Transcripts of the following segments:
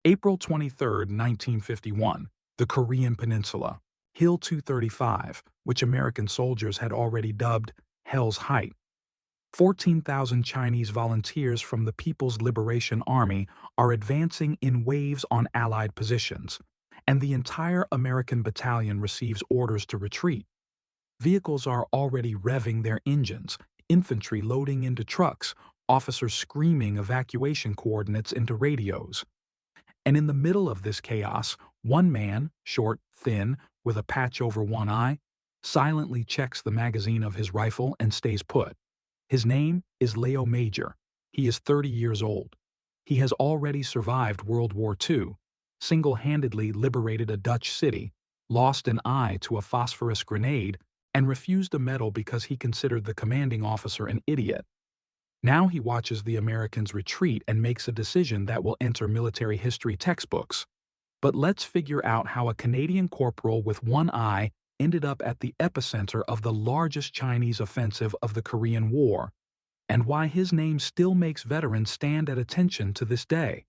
April 23, 1951, the Korean Peninsula, Hill 235, which American soldiers had already dubbed Hell's Height. 14,000 Chinese volunteers from the People's Liberation Army are advancing in waves on Allied positions, and the entire American battalion receives orders to retreat. Vehicles are already revving their engines, infantry loading into trucks, officers screaming evacuation coordinates into radios. And in the middle of this chaos, one man, short, thin, with a patch over one eye, silently checks the magazine of his rifle and stays put. His name is Léo Major. He is 30 years old. He has already survived World War II, single-handedly liberated a Dutch city, lost an eye to a phosphorus grenade, and refused a medal because he considered the commanding officer an idiot. Now he watches the Americans retreat and makes a decision that will enter military history textbooks. But let's figure out how a Canadian corporal with one eye ended up at the epicenter of the largest Chinese offensive of the Korean War, and why his name still makes veterans stand at attention to this day.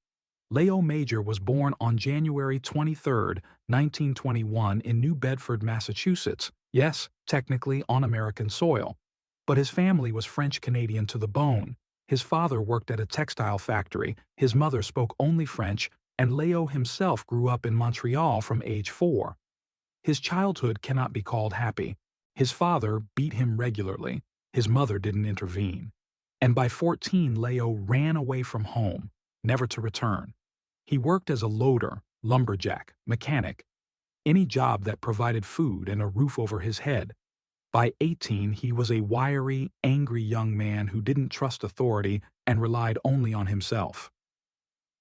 Léo Major was born on January 23, 1921 in New Bedford, Massachusetts, yes, technically on American soil. But his family was French-Canadian to the bone. His father worked at a textile factory, his mother spoke only French, and Léo himself grew up in Montreal from age 4. His childhood cannot be called happy. His father beat him regularly. His mother didn't intervene. And by 14, Léo ran away from home, never to return. He worked as a loader, lumberjack, mechanic, any job that provided food and a roof over his head. By 18, he was a wiry, angry young man who didn't trust authority and relied only on himself.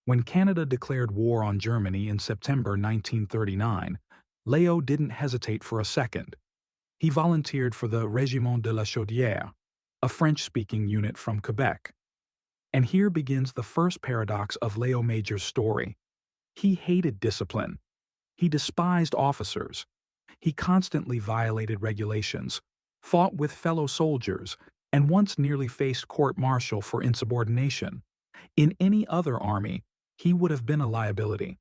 When Canada declared war on Germany in September 1939, Léo didn't hesitate for a second. He volunteered for the Régiment de la Chaudière, a French-speaking unit from Quebec. And here begins the first paradox of Léo Major's story. He hated discipline. He despised officers. He constantly violated regulations, fought with fellow soldiers, and once nearly faced court-martial for insubordination. In any other army, he would have been a liability.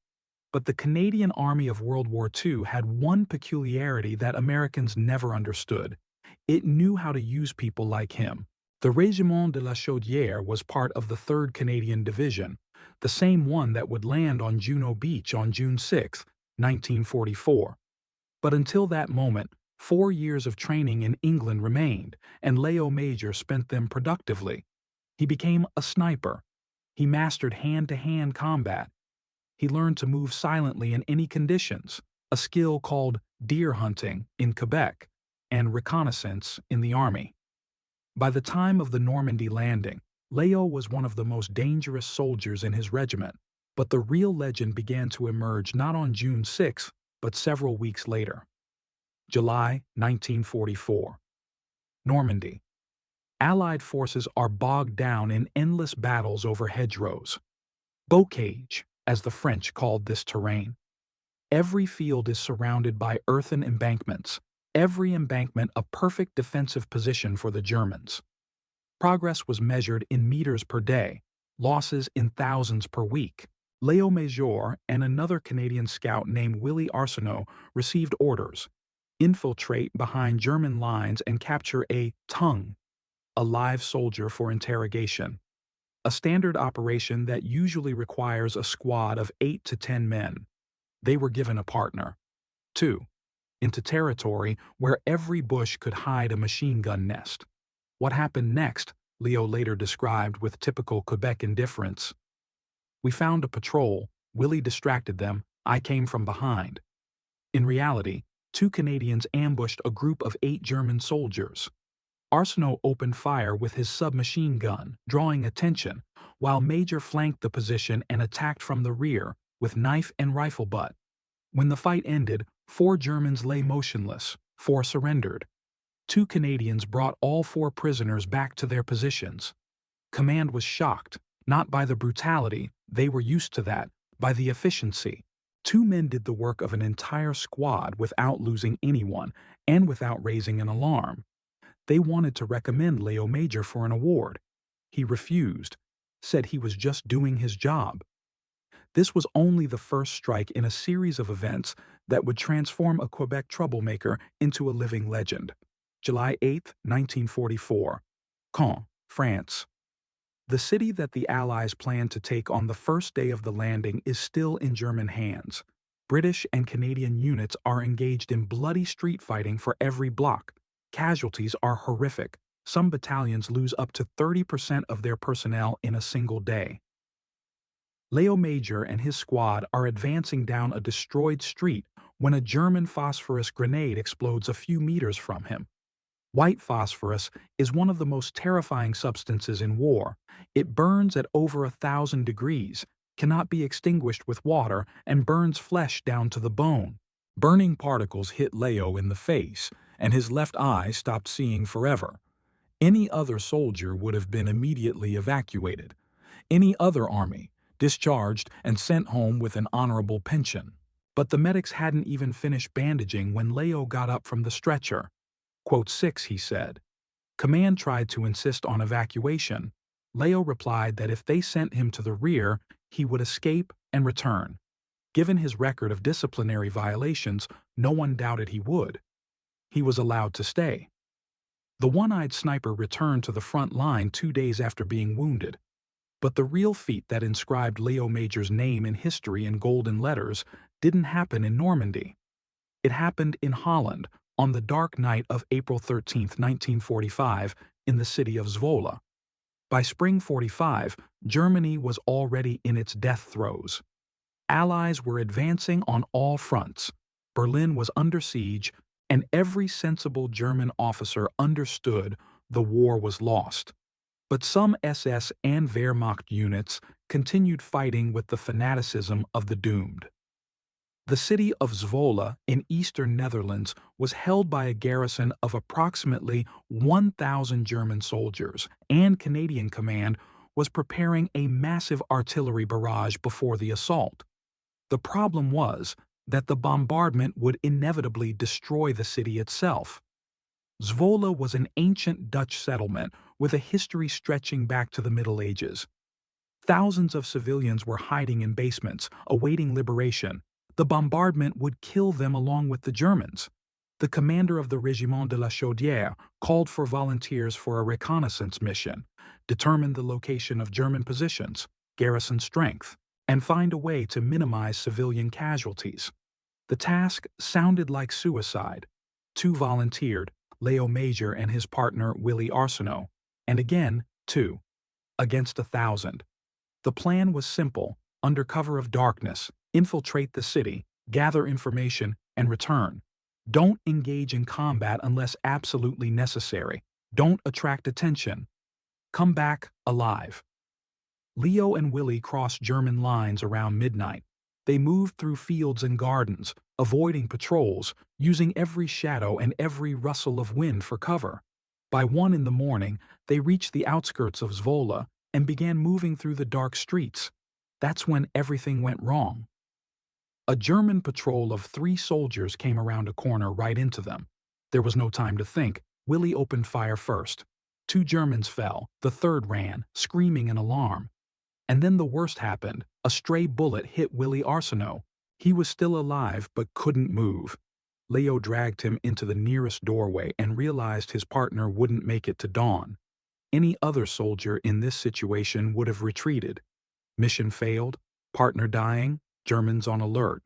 But the Canadian Army of World War II had one peculiarity that Americans never understood. It knew how to use people like him. The Régiment de la Chaudière was part of the 3rd Canadian Division, the same one that would land on Juno Beach on June 6, 1944. But until that moment, 4 years of training in England remained, and Léo Major spent them productively. He became a sniper. He mastered hand-to-hand combat. He learned to move silently in any conditions, a skill called deer hunting in Quebec and reconnaissance in the Army. By the time of the Normandy landing, Léo was one of the most dangerous soldiers in his regiment, but the real legend began to emerge not on June 6, but several weeks later. July 1944. Normandy. Allied forces are bogged down in endless battles over hedgerows. Bocage, as the French called this terrain. Every field is surrounded by earthen embankments, every embankment a perfect defensive position for the Germans. Progress was measured in meters per day, losses in thousands per week. Léo Major and another Canadian scout named Willie Arsenault received orders: infiltrate behind German lines and capture a tongue, a live soldier for interrogation. A standard operation that usually requires a squad of 8 to 10 men. They were given a partner. 2. Into territory where every bush could hide a machine gun nest. What happened next, Léo later described with typical Quebec indifference. We found a patrol, Willie distracted them, I came from behind. In reality, 2 Canadians ambushed a group of 8 German soldiers. Arsenault opened fire with his submachine gun, drawing attention, while Major flanked the position and attacked from the rear with knife and rifle butt. When the fight ended, 4 Germans lay motionless, 4 surrendered. 2 Canadians brought all 4 prisoners back to their positions. Command was shocked, not by the brutality, they were used to that, by the efficiency. 2 men did the work of an entire squad without losing anyone and without raising an alarm. They wanted to recommend Léo Major for an award. He refused, said he was just doing his job. This was only the first strike in a series of events that would transform a Quebec troublemaker into a living legend. July 8, 1944. Caen, France. The city that the Allies planned to take on the first day of the landing is still in German hands. British and Canadian units are engaged in bloody street fighting for every block. Casualties are horrific. Some battalions lose up to 30% of their personnel in a single day. Léo Major and his squad are advancing down a destroyed street when a German phosphorus grenade explodes a few meters from him. White phosphorus is one of the most terrifying substances in war. It burns at over 1,000 degrees, cannot be extinguished with water, and burns flesh down to the bone. Burning particles hit Léo in the face, and his left eye stopped seeing forever. Any other soldier would have been immediately evacuated. Any other army, discharged and sent home with an honorable pension. But the medics hadn't even finished bandaging when Léo got up from the stretcher. Quote 6, he said. Command tried to insist on evacuation. Léo replied that if they sent him to the rear, he would escape and return. Given his record of disciplinary violations, no one doubted he would. He was allowed to stay. The one-eyed sniper returned to the front line 2 days after being wounded. But the real feat that inscribed Léo Major's name in history in golden letters didn't happen in Normandy. It happened in Holland, on the dark night of April 13, 1945, in the city of Zwolle. By spring 45, Germany was already in its death throes. Allies were advancing on all fronts. Berlin was under siege, and every sensible German officer understood the war was lost. But some SS and Wehrmacht units continued fighting with the fanaticism of the doomed. The city of Zwolle in eastern Netherlands was held by a garrison of approximately 1,000 German soldiers, and Canadian command was preparing a massive artillery barrage before the assault. The problem was that the bombardment would inevitably destroy the city itself. Zwolle was an ancient Dutch settlement with a history stretching back to the Middle Ages. Thousands of civilians were hiding in basements, awaiting liberation. The bombardment would kill them along with the Germans. The commander of the Régiment de la Chaudière called for volunteers for a reconnaissance mission, determine the location of German positions, garrison strength, and find a way to minimize civilian casualties. The task sounded like suicide. 2 volunteered, Léo Major and his partner Willie Arsenault, and again 2, against 1,000. The plan was simple: under cover of darkness, infiltrate the city, gather information, and return. Don't engage in combat unless absolutely necessary. Don't attract attention. Come back alive. Léo and Willie crossed German lines around midnight. They moved through fields and gardens, avoiding patrols, using every shadow and every rustle of wind for cover. By 1 in the morning, they reached the outskirts of Zwolle and began moving through the dark streets. That's when everything went wrong. A German patrol of 3 soldiers came around a corner right into them. There was no time to think. Willie opened fire first. 2 Germans fell. The third ran, screaming in alarm. And then the worst happened. A stray bullet hit Willie Arsenault. He was still alive but couldn't move. Léo dragged him into the nearest doorway and realized his partner wouldn't make it to dawn. Any other soldier in this situation would have retreated. Mission failed, partner dying, Germans on alert.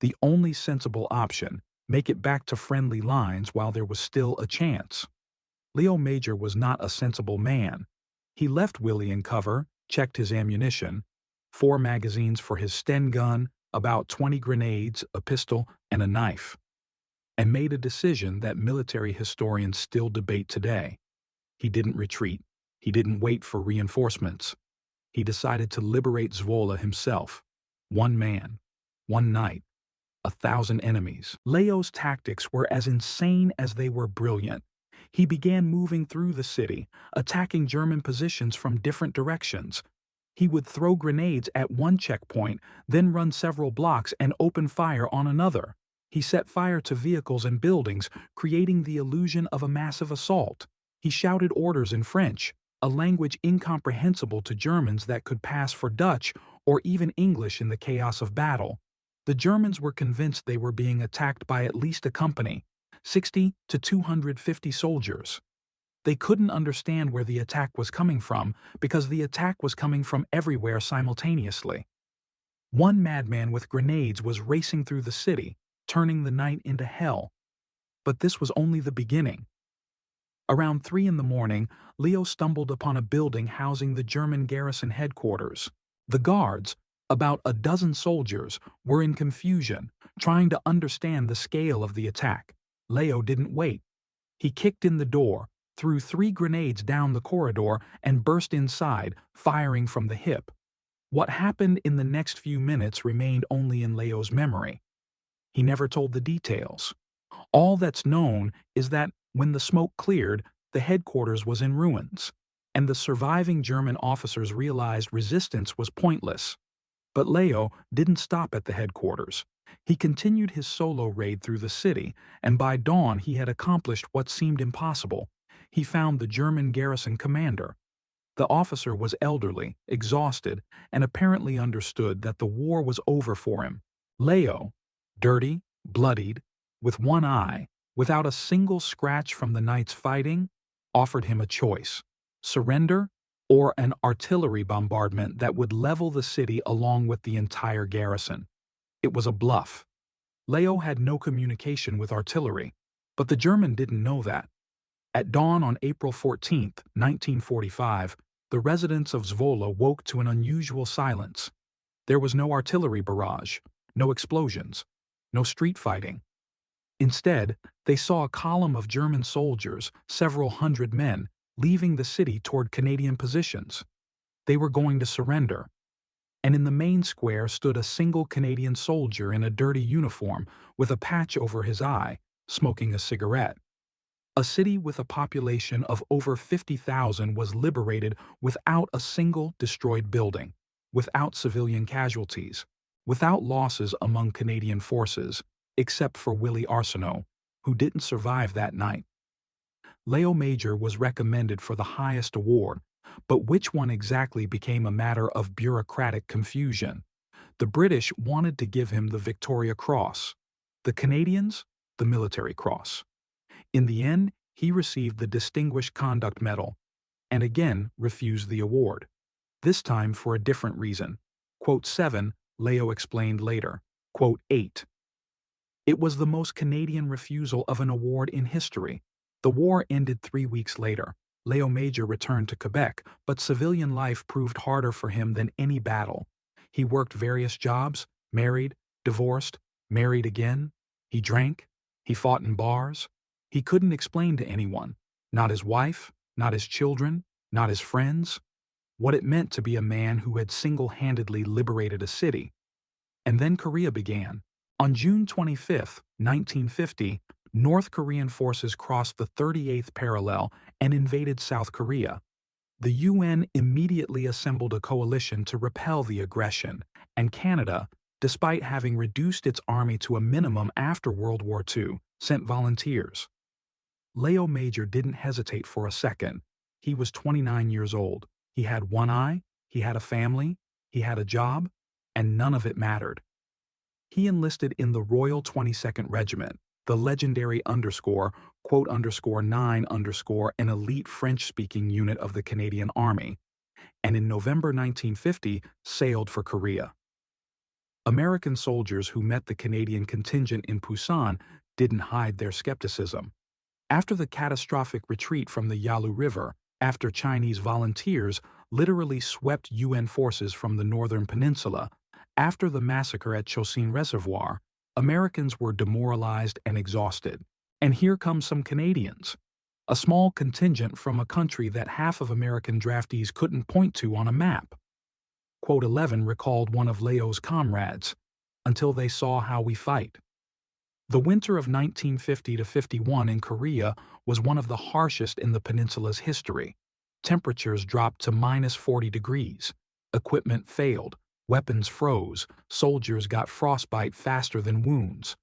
The only sensible option: make it back to friendly lines while there was still a chance. Léo Major was not a sensible man. He left Willie in cover, checked his ammunition, 4 magazines for his Sten gun, about 20 grenades, a pistol, and a knife, and made a decision that military historians still debate today. He didn't retreat. He didn't wait for reinforcements. He decided to liberate Zwolle himself. 1 man, 1 night, 1,000 enemies. Léo's tactics were as insane as they were brilliant. He began moving through the city, attacking German positions from different directions. He would throw grenades at one checkpoint, then run several blocks and open fire on another. He set fire to vehicles and buildings, creating the illusion of a massive assault. He shouted orders in French, a language incomprehensible to Germans that could pass for Dutch or even English in the chaos of battle. The Germans were convinced they were being attacked by at least a company, 60 to 250 soldiers. They couldn't understand where the attack was coming from because the attack was coming from everywhere simultaneously. One madman with grenades was racing through the city, turning the night into hell. But this was only the beginning. Around 3 in the morning, Leo stumbled upon a building housing the German garrison headquarters. The guards, about a dozen soldiers, were in confusion, trying to understand the scale of the attack. Leo didn't wait. He kicked in the door, threw 3 grenades down the corridor, and burst inside, firing from the hip. What happened in the next few minutes remained only in Leo's memory. He never told the details. All that's known is that when the smoke cleared, the headquarters was in ruins, and the surviving German officers realized resistance was pointless. But Leo didn't stop at the headquarters. He continued his solo raid through the city, and by dawn he had accomplished what seemed impossible. He found the German garrison commander. The officer was elderly, exhausted, and apparently understood that the war was over for him. Leo, dirty, bloodied, with one eye, without a single scratch from the night's fighting, offered him a choice: surrender or an artillery bombardment that would level the city along with the entire garrison. It was a bluff. Leo had no communication with artillery, but the German didn't know that. At dawn on April 14, 1945, the residents of Zwolle woke to an unusual silence. There was no artillery barrage, no explosions, no street fighting. Instead, they saw a column of German soldiers, several hundred men, leaving the city toward Canadian positions. They were going to surrender. And in the main square stood a single Canadian soldier in a dirty uniform with a patch over his eye, smoking a cigarette. A city with a population of over 50,000 was liberated without a single destroyed building, without civilian casualties, without losses among Canadian forces, except for Willie Arsenault, who didn't survive that night. Léo Major was recommended for the highest award, but which one exactly became a matter of bureaucratic confusion. The British wanted to give him the Victoria Cross, the Canadians, the Military Cross. In the end, he received the Distinguished Conduct Medal, and again refused the award, this time for a different reason. Quote 7, Leo explained later. Quote 8. It was the most Canadian refusal of an award in history. The war ended 3 weeks later. Léo Major returned to Quebec, but civilian life proved harder for him than any battle. He worked various jobs, married, divorced, married again. He drank. He fought in bars. He couldn't explain to anyone, not his wife, not his children, not his friends, what it meant to be a man who had single-handedly liberated a city. And then Korea began. On June 25, 1950, North Korean forces crossed the 38th parallel and invaded South Korea. The UN immediately assembled a coalition to repel the aggression, and Canada, despite having reduced its army to a minimum after World War II, sent volunteers. Léo Major didn't hesitate for a second. He was 29 years old. He had one eye, he had a family, he had a job, and none of it mattered. He enlisted in the Royal 22nd Regiment, the legendary quote underscore 9 underscore an elite French-speaking unit of the Canadian Army, and in November 1950 sailed for Korea. American soldiers who met the Canadian contingent in Busan didn't hide their skepticism. After the catastrophic retreat from the Yalu River, after Chinese volunteers literally swept UN forces from the northern peninsula, after the massacre at Chosin Reservoir, Americans were demoralized and exhausted. And here come some Canadians, a small contingent from a country that half of American draftees couldn't point to on a map. Quote 11 recalled one of Leo's comrades, "Until they saw how we fight." The winter of 1950 to 51 in Korea was one of the harshest in the peninsula's history. Temperatures dropped to minus 40 degrees. Equipment failed. Weapons froze. Soldiers got frostbite faster than wounds.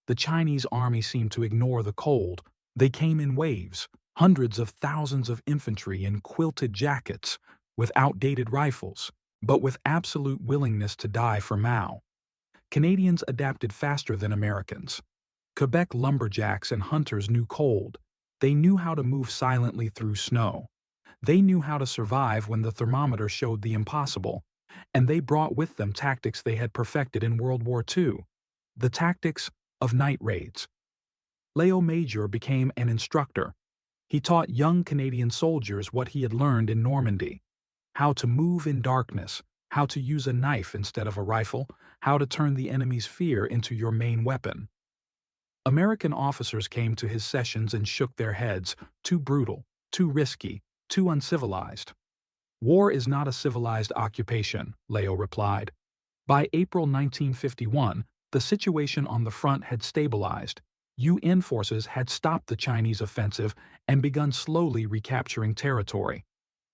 The Chinese army seemed to ignore the cold. They came in waves, hundreds of thousands of infantry in quilted jackets, with outdated rifles, but with absolute willingness to die for Mao. Canadians adapted faster than Americans. Quebec lumberjacks and hunters knew cold. They knew how to move silently through snow. They knew how to survive when the thermometer showed the impossible, and they brought with them tactics they had perfected in World War II, the tactics of night raids. Léo Major became an instructor. He taught young Canadian soldiers what he had learned in Normandy: how to move in darkness, how to use a knife instead of a rifle, how to turn the enemy's fear into your main weapon. American officers came to his sessions and shook their heads: too brutal, too risky, too uncivilized. War is not a civilized occupation, Léo replied. By April 1951, the situation on the front had stabilized. UN forces had stopped the Chinese offensive and begun slowly recapturing territory.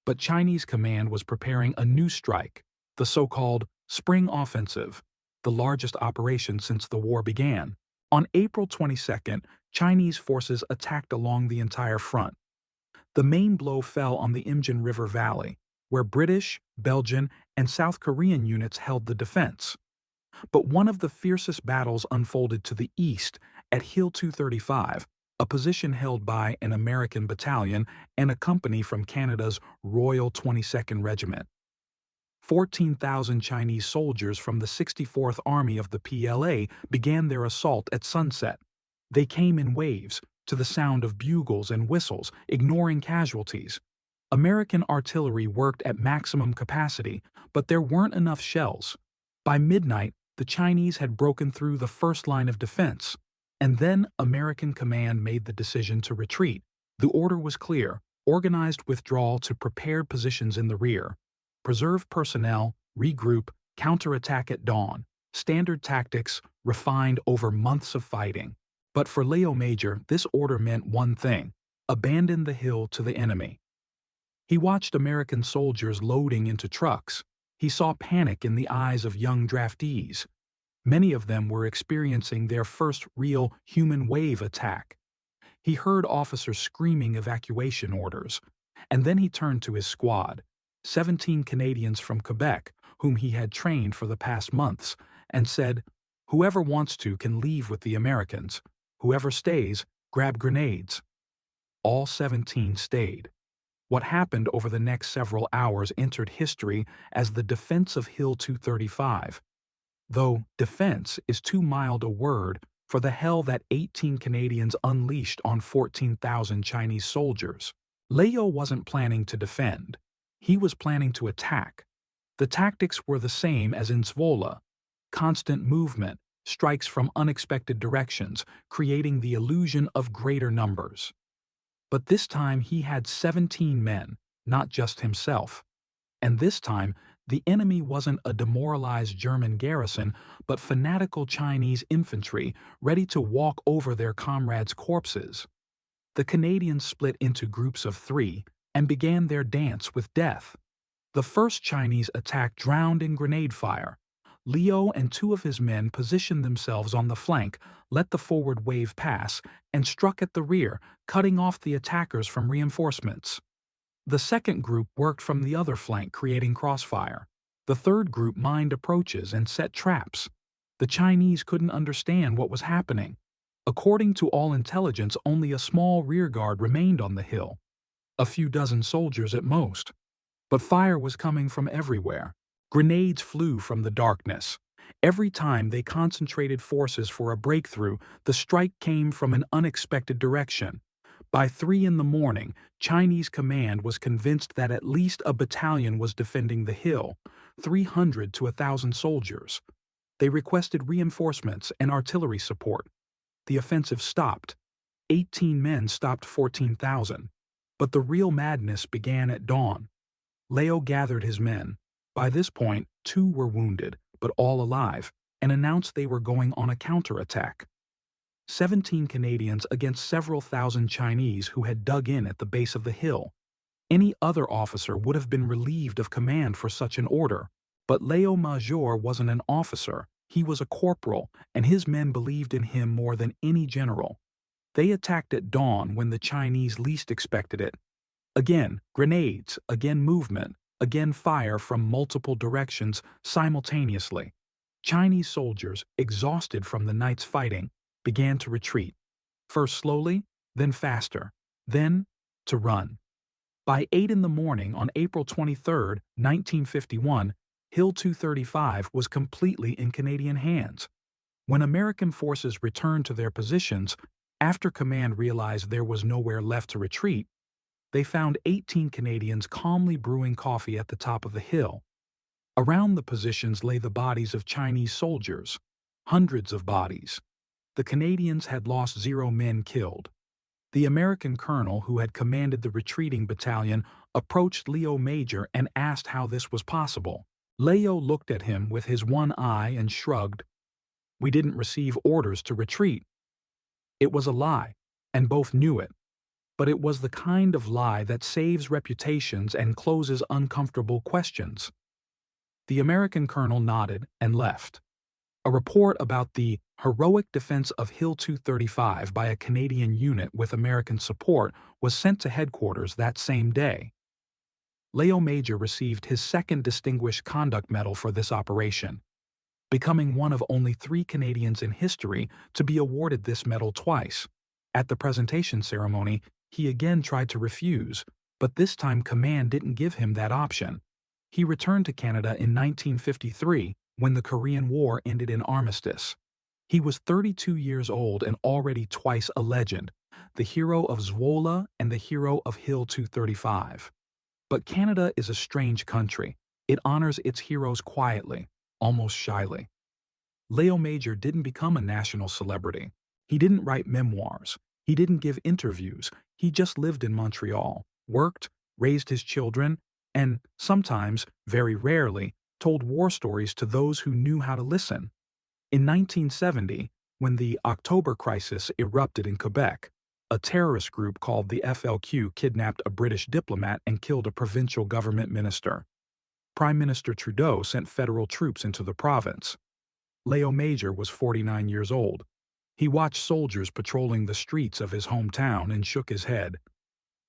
But Chinese command was preparing a new strike, the so-called Spring Offensive, the largest operation since the war began. On April 22nd, Chinese forces attacked along the entire front. The main blow fell on the Imjin River Valley, where British, Belgian, and South Korean units held the defense. But one of the fiercest battles unfolded to the east at Hill 235, a position held by an American battalion and a company from Canada's Royal 22nd Regiment. 14,000 Chinese soldiers from the 64th Army of the PLA began their assault at sunset. They came in waves, to the sound of bugles and whistles, ignoring casualties. American artillery worked at maximum capacity, but there weren't enough shells. By midnight, the Chinese had broken through the first line of defense. And then American command made the decision to retreat. The order was clear: organized withdrawal to prepared positions in the rear. Preserve personnel, regroup, counterattack at dawn. Standard tactics, refined over months of fighting. But for Léo Major, this order meant one thing: abandon the hill to the enemy. He watched American soldiers loading into trucks. He saw panic in the eyes of young draftees. Many of them were experiencing their first real human wave attack. He heard officers screaming evacuation orders. And then he turned to his squad, 17 Canadians from Quebec, whom he had trained for the past months, and said, "Whoever wants to can leave with the Americans. Whoever stays, grab grenades." All 17 stayed. What happened over the next several hours entered history as the defense of Hill 235. Though defense is too mild a word for the hell that 18 Canadians unleashed on 14,000 Chinese soldiers. Léo wasn't planning to defend. He was planning to attack. The tactics were the same as in Zwolle: constant movement, strikes from unexpected directions, creating the illusion of greater numbers. But this time he had 17 men, not just himself. And this time, the enemy wasn't a demoralized German garrison, but fanatical Chinese infantry ready to walk over their comrades' corpses. The Canadians split into groups of 3 and began their dance with death. The first Chinese attack drowned in grenade fire. Léo and 2 of his men positioned themselves on the flank, let the forward wave pass, and struck at the rear, cutting off the attackers from reinforcements. The second group worked from the other flank, creating crossfire. The third group mined approaches and set traps. The Chinese couldn't understand what was happening. According to all intelligence, only a small rearguard remained on the hill, a few dozen soldiers at most. But fire was coming from everywhere. Grenades flew from the darkness. Every time they concentrated forces for a breakthrough, the strike came from an unexpected direction. By 3 in the morning, Chinese command was convinced that at least a battalion was defending the hill, 300 to 1,000 soldiers. They requested reinforcements and artillery support. The offensive stopped. 18 men stopped 14,000. But the real madness began at dawn. Léo gathered his men. By this point, 2 were wounded, but all alive, and announced they were going on a counterattack. 17 Canadians against several thousand Chinese who had dug in at the base of the hill. Any other officer would have been relieved of command for such an order. But Léo Major wasn't an officer. He was a corporal, and his men believed in him more than any general. They attacked at dawn when the Chinese least expected it. Again, grenades, again movement. again fire from multiple directions simultaneously. Chinese soldiers, exhausted from the night's fighting, began to retreat, first slowly, then faster, then to run. By 8 in the morning on April 23, 1951, Hill 235 was completely in Canadian hands. When American forces returned to their positions, after command realized there was nowhere left to retreat, they found 18 Canadians calmly brewing coffee at the top of the hill. Around the positions lay the bodies of Chinese soldiers, hundreds of bodies. The Canadians had lost 0 men killed. The American colonel who had commanded the retreating battalion approached Léo Major and asked how this was possible. Léo looked at him with his one eye and shrugged. "We didn't receive orders to retreat." It was a lie, and both knew it. But it was the kind of lie that saves reputations and closes uncomfortable questions. The American colonel nodded and left. A report about the heroic defense of Hill 235 by a Canadian unit with American support was sent to headquarters that same day. Léo Major received his second Distinguished Conduct Medal for this operation, becoming one of only 3 Canadians in history to be awarded this medal twice. At the presentation ceremony, he again tried to refuse, but this time command didn't give him that option. He returned to Canada in 1953 when the Korean War ended in armistice. He was 32 years old and already twice a legend, the hero of Zwolle and the hero of Hill 235. But Canada is a strange country. It honors its heroes quietly, almost shyly. Léo Major didn't become a national celebrity. He didn't write memoirs. He didn't give interviews. He just lived in Montreal, worked, raised his children, and sometimes, very rarely, told war stories to those who knew how to listen. In 1970, when the October Crisis erupted in Quebec, a terrorist group called the FLQ kidnapped a British diplomat and killed a provincial government minister. Prime Minister Trudeau sent federal troops into the province. Léo Major was 49 years old. He watched soldiers patrolling the streets of his hometown and shook his head.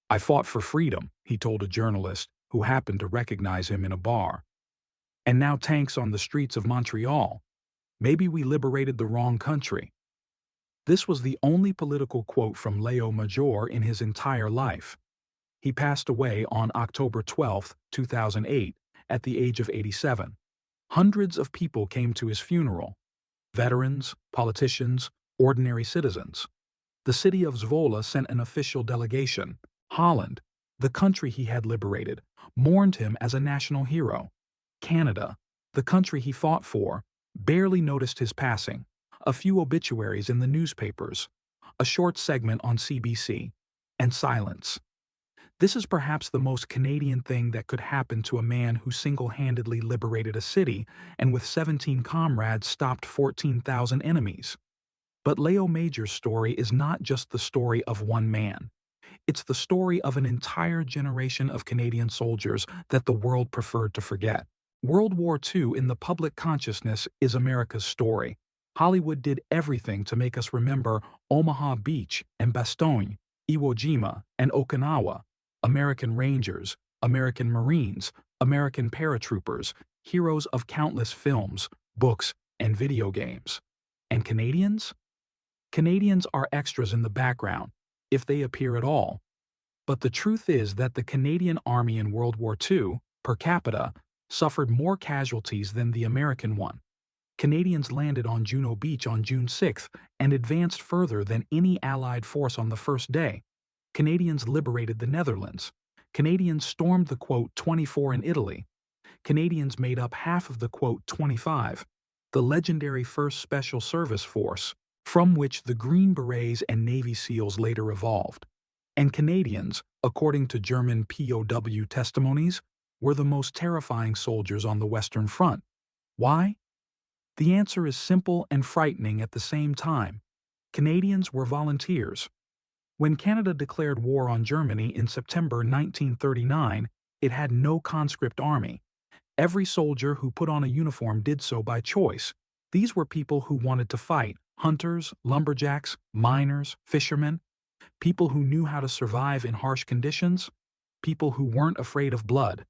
"I fought for freedom," he told a journalist who happened to recognize him in a bar. "And now tanks on the streets of Montreal. Maybe we liberated the wrong country." This was the only political quote from Léo Major in his entire life. He passed away on October 12, 2008, at the age of 87. Hundreds of people came to his funeral. Veterans, politicians, ordinary citizens. The city of Zwolle sent an official delegation. Holland, the country he had liberated, mourned him as a national hero. Canada, the country he fought for, barely noticed his passing. A few obituaries in the newspapers, a short segment on CBC, and silence. This is perhaps the most Canadian thing that could happen to a man who single-handedly liberated a city and with 17 comrades stopped 14,000 enemies. But Léo Major's story is not just the story of one man. It's the story of an entire generation of Canadian soldiers that the world preferred to forget. World War II in the public consciousness is America's story. Hollywood did everything to make us remember Omaha Beach and Bastogne, Iwo Jima and Okinawa, American Rangers, American Marines, American paratroopers, heroes of countless films, books, and video games. And Canadians? Canadians are extras in the background, if they appear at all. But the truth is that the Canadian Army in World War II, per capita, suffered more casualties than the American one. Canadians landed on Juno Beach on June 6 and advanced further than any Allied force on the first day. Canadians liberated the Netherlands. Canadians stormed the quote 24 in Italy. Canadians made up half of the quote 25, the legendary 1st Special Service Force, from which the Green Berets and Navy SEALs later evolved. And Canadians, according to German POW testimonies, were the most terrifying soldiers on the Western Front. Why? The answer is simple and frightening at the same time. Canadians were volunteers. When Canada declared war on Germany in September 1939, it had no conscript army. Every soldier who put on a uniform did so by choice. These were people who wanted to fight: hunters, lumberjacks, miners, fishermen, people who knew how to survive in harsh conditions, people who weren't afraid of blood.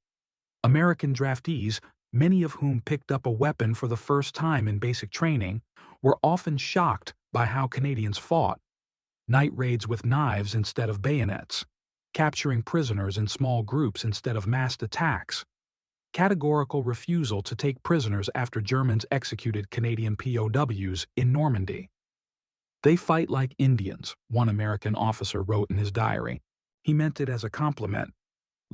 American draftees, many of whom picked up a weapon for the first time in basic training, were often shocked by how Canadians fought. Night raids with knives instead of bayonets, capturing prisoners in small groups instead of massed attacks, categorical refusal to take prisoners after Germans executed Canadian POWs in Normandy. "They fight like Indians," one American officer wrote in his diary. He meant it as a compliment.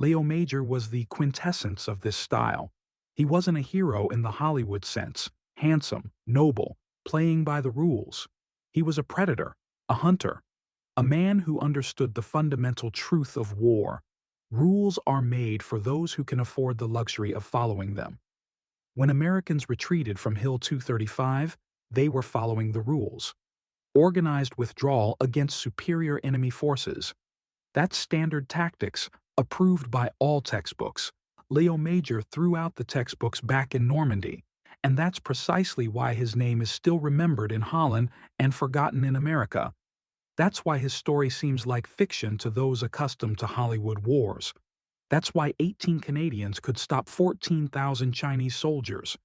Léo Major was the quintessence of this style. He wasn't a hero in the Hollywood sense, handsome, noble, playing by the rules. He was a predator, a hunter, a man who understood the fundamental truth of war. Rules are made for those who can afford the luxury of following them. When Americans retreated from Hill 235, they were following the rules. Organized withdrawal against superior enemy forces. That's standard tactics, approved by all textbooks. Léo Major threw out the textbooks back in Normandy, and that's precisely why his name is still remembered in Holland and forgotten in America. That's why his story seems like fiction to those accustomed to Hollywood wars. That's why 18 Canadians could stop 14,000 Chinese soldiers,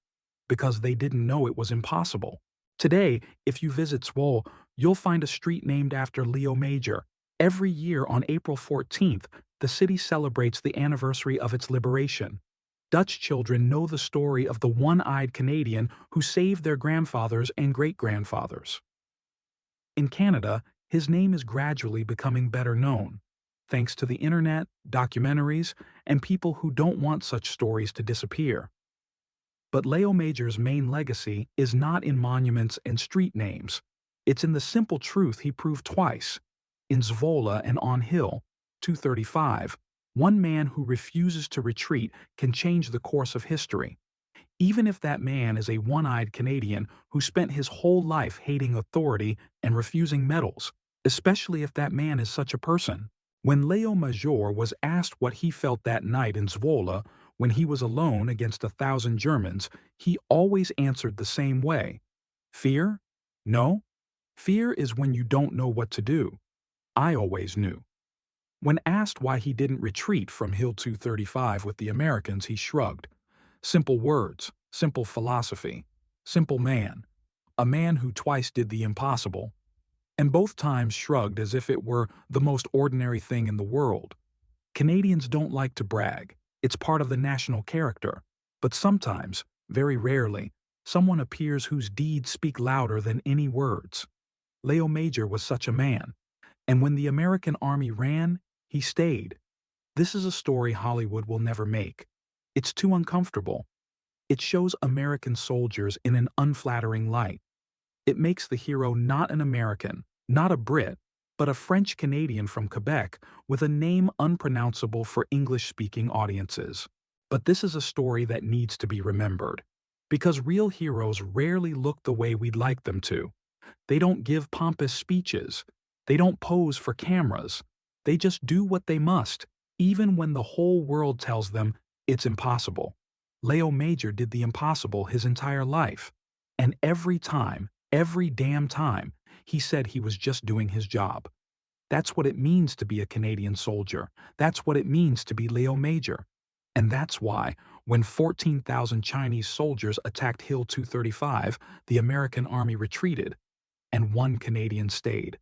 because they didn't know it was impossible. Today, if you visit Zwolle, you'll find a street named after Léo Major. Every year on April 14th, the city celebrates the anniversary of its liberation. Dutch children know the story of the one-eyed Canadian who saved their grandfathers and great-grandfathers. In Canada, his name is gradually becoming better known, thanks to the internet, documentaries, and people who don't want such stories to disappear. But Léo Major's main legacy is not in monuments and street names. It's in the simple truth he proved twice. In Zwolle and on Hill 235, one man who refuses to retreat can change the course of history. Even if that man is a one-eyed Canadian who spent his whole life hating authority and refusing medals, especially if that man is such a person. When Léo Major was asked what he felt that night in Zwolle when he was alone against 1,000 Germans, he always answered the same way. Fear? No. Fear is when you don't know what to do. I always knew. When asked why he didn't retreat from Hill 235 with the Americans, he shrugged. Simple words, simple philosophy, simple man. A man who twice did the impossible, and both times shrugged as if it were the most ordinary thing in the world. Canadians don't like to brag. It's part of the national character. But sometimes, very rarely, someone appears whose deeds speak louder than any words. Léo Major was such a man. And when the American army ran, he stayed. This is a story Hollywood will never make. It's too uncomfortable. It shows American soldiers in an unflattering light. It makes the hero not an American, not a Brit, but a French-Canadian from Quebec with a name unpronounceable for English-speaking audiences. But this is a story that needs to be remembered. Because real heroes rarely look the way we'd like them to. They don't give pompous speeches. They don't pose for cameras. They just do what they must, even when the whole world tells them it's impossible. Léo Major did the impossible his entire life. And every time, every damn time, he said he was just doing his job. That's what it means to be a Canadian soldier. That's what it means to be Léo Major. And that's why, when 14,000 Chinese soldiers attacked Hill 235, the American army retreated, and one Canadian stayed.